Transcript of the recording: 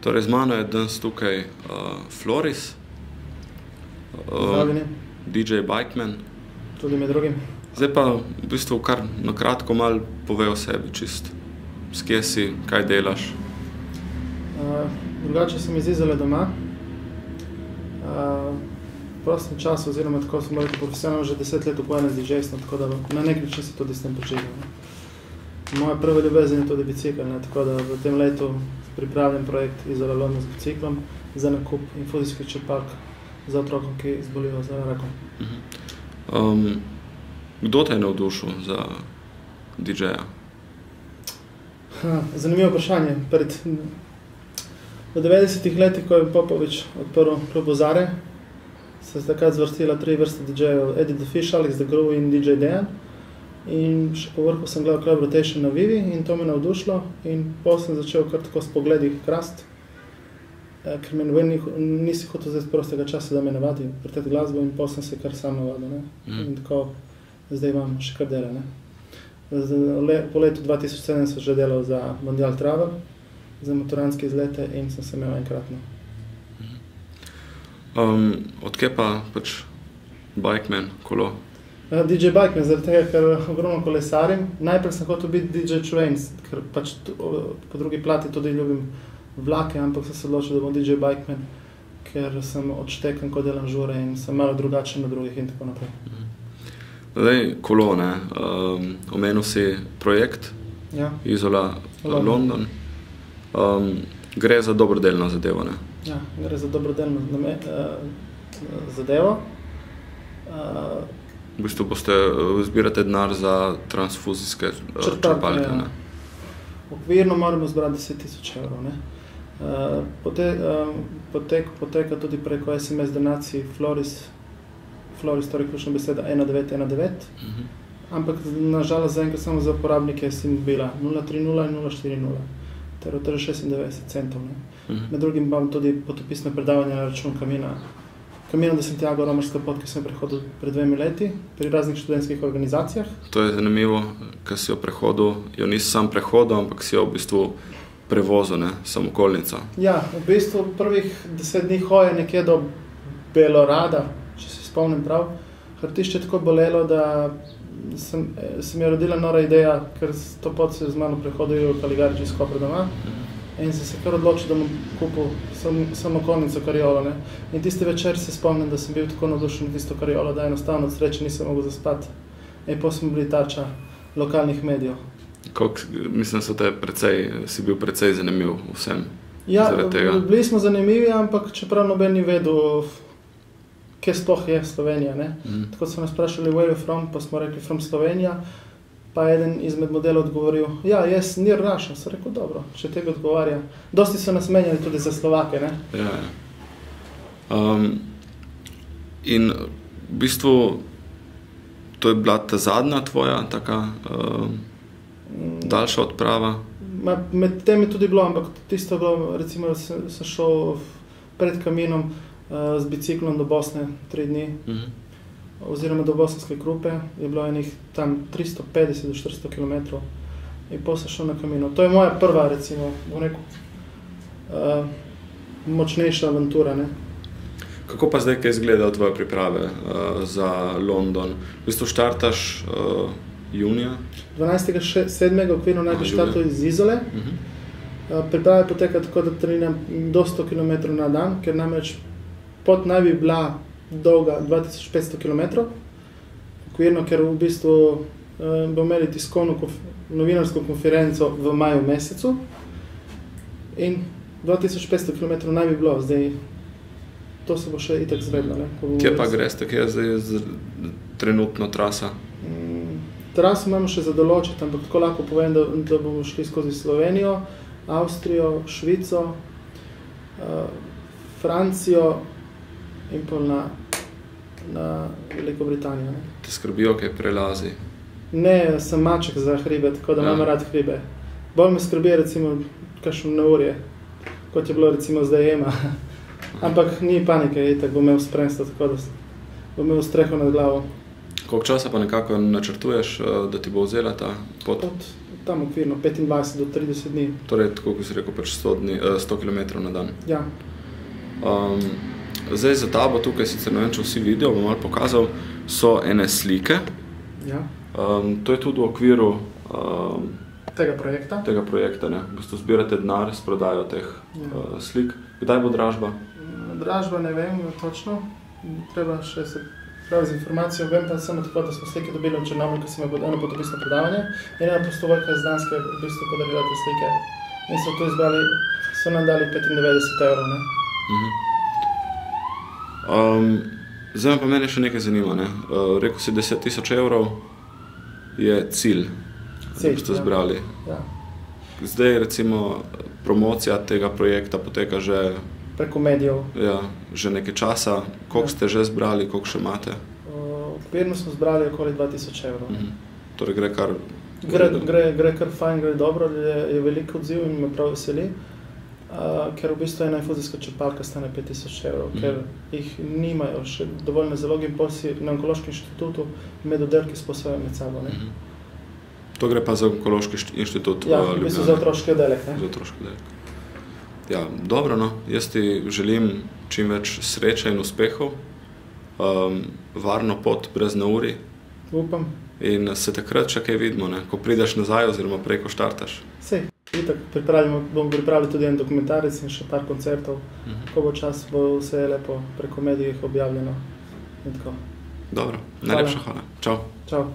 Torej, z mano je danes tukaj Floris, DJ Bikeman. Tudi med drugim. Zdaj pa v bistvu kar na kratko malo povej o sebi čist. S kje si, kaj delaš? Drugače sem iz Izole doma. V prostem času, oziroma tako sem rekel profesionalno, že 10 let ukvarjam z DJ-stvom, tako da na nek način se tudi s tem poživljam. Moja prva ljubezen je tudi bicikl, tako da v tem letu pripravljam projekt Izola London z biciklom za nakup infuzijskih črpalk za otrokom, ki zbolijo za rakom. Kdo te je navdušil za DJ-ja? Zanimivo vprašanje. V 90-ih letih, ko je Popovič odprl klub Ozare, se je takrat zvrstila 3 vrste DJ-jev, Eddie the Fish, Alex the Groove in DJ Dejan. In še po vrhu sem gledal Club Rotation na Vivi in to me navdušilo in potem sem začel kar tako s pogledi krast, ker me nisi hotel zdaj prostega časa, da me navadi preteti glasbo in potem sem se kar sam navadil. In tako zdaj imam še kar dela. Po letu 2007 sem že delal za Mondial Travel, za motorantske izlete in sem se imel enkratno. Odkje pa pač Bikeman, kolo? DJ Bikeman, zaradi tega, ker ogromno kolesarim. Najprej sem hotel biti DJ Trains, ker pač po drugi plati tudi ljubim vlake, ampak sem se odločil, da bom DJ Bikeman, ker sem odštekan, ko delam žure in sem malo drugačen od drugih in tako naprej. Zdaj, kolo, ne? Omenil si projekt Izola London. Gre za dobrodelno zadevo, ne? Ja, gre za dobrodelno zadevo. V bistvu zbirate denar za transfuzijske črpalke, ne? Okvirno moramo zbrati 10 000 evrov, ne? Poteka tudi preko SMS donacij Floris, torej ključna beseda 1919, ampak nažalost zaenkrat samo za uporabnike SIM-mobila 030 in 040, ter 96 centov, ne? Med drugim imam tudi potopisno predavanje na račun Camino de Santiago, romarska pot, ki sem prehodil pred 2 leti pri raznih študentskih organizacijah. To je zanimivo, ker si jo prehodil, jo nisi sam prehodil, ampak si jo v bistvu prevozil, ne, sam okolnico. Ja, v bistvu prvih 10 dni hoje nekje do Belorada, če se spomnim prav. Hrbtišče je tako bolelo, da se mi je rodila nora ideja, ker to pot se z mano prehodil Kaligarič iz Kopra doma. In sem se kar odločil, da bom kupil samo okolnico kariolo, ne. In tisti večer se spomnim, da sem bil tako navdušen na tisto kariolo, da enostavno od sreče nisem mogel zaspati. In potem smo bili tarča lokalnih medijev. Mislim, si bil precej zanimiv vsem zaradi tega? Ja, bili smo zanimivi, ampak čeprav noben ni vedel, kje sploh je Slovenija, ne. Tako so nas vprašali, where are you from, pa smo rekli from Slovenija. Pa eden izmed modelov odgovoril, ja, jaz nir Raša. Sem rekel, dobro, če tebi odgovarja. Dosti so nas menjali tudi za Slovake, ne? Ja. In v bistvu, to je bila ta zadnja tvoja taka daljša odprava? Med tem je tudi bilo, ampak tisto bilo, recimo, sem šel pred Caminom z biciklom do Bosne 3 dni. Oziroma do Bosanske Krupe, je bilo enih tam 350 do 400 km in potem sem šel na Camino. To je moja prva, recimo, bom rekel, močnejša avantura, ne. Kako pa zdaj, kaj izgledajo tvoje priprave za London? V bistvu štartaš junija? 12.7. okvirno naj bi štartal iz Izole. Priprave poteka tako, da treniram do 100 km na dan, ker namreč pot naj bi bila dolga 2500 km, okvirno, ker v bistvu bomo imeli tiskovno novinarsko konferenco v maju mesecu in 2500 km naj bi bilo, zdaj to se bo še itak zvedlo, ne. Kje pa greste, kje je zdaj trenutno trasa? Traso imamo še za določiti, ampak tako lahko povem, da bomo šli skozi Slovenijo, Avstrijo, Švico, Francijo in pol na Veliko Britanijo, ne. Te skrbijo kaj prelazi? Ne, sem maček za hribe, tako da imam rad hribe. Bolj me skrbi recimo kakšno neurje, kot je bilo recimo zdaj Ema. Ampak ni panike, itak bom imel spremstvo, tako da bom imel streho nad glavo. Koliko časa pa nekako načrtuješ, da ti bo vzela ta pot? tam okvirno 25 do 30 dni. Torej, tako kot si rekel, pač 100 km na dan. Ja. Zdaj za tabo tukaj, sicer ne vem, če vsi vidijo, bom malo pokazal, so ene slike. Ja. To je tudi v okviru tega projekta, ne? V bistvu zbirate denar s prodajo teh slik. Kdaj bo dražba? Dražba ne vem točno, treba še se pravi z informacijo. Vem pa samo tako, da smo slike dobili v Črnomlju, ko sem imel eno potopisno predavanje in ena prostovoljka iz Danske v bistvu podarila te slike. In so to izbrali, so nam dali 95 evrov, ne? Zdaj pa mene še nekaj zanima, ne? Rekel si 10 000 evrov je cilj, da boste zbrali. Ja. Zdaj recimo promocija tega projekta poteka že preko medijev. Ja, že nekaj časa. Koliko ste že zbrali, koliko še imate? Okvirno smo zbrali okoli 2000 evrov. Torej gre kar... Gre kar fajn, gre dobro, je veliko odziv in me prav veseli. Ker v bistvu ena infuzijska črpalka stane 5000 evrov, ker jih nimajo še dovolj na zalogi in potem si na Onkološkem inštitutu med oddelki sposojajo med sabo. To gre pa za Onkološki inštitut v Ljubljani? Ja, v bistvu za otroški oddelek. Za otroški oddelek. Ja, dobro, no. Jaz ti želim čim več sreče in uspehov, varno pot brez neurij. Upam. In se takrat še kaj vidimo, ne? Ko prideš nazaj oziroma prej, ko štartaš. Sej, itak bomo pripravili tudi en dokumentarec in še par koncertov. Ko bo čas, bo vse lepo preko medijev objavljeno in tako. Dobro, najlepša hvala. Čau. Čau.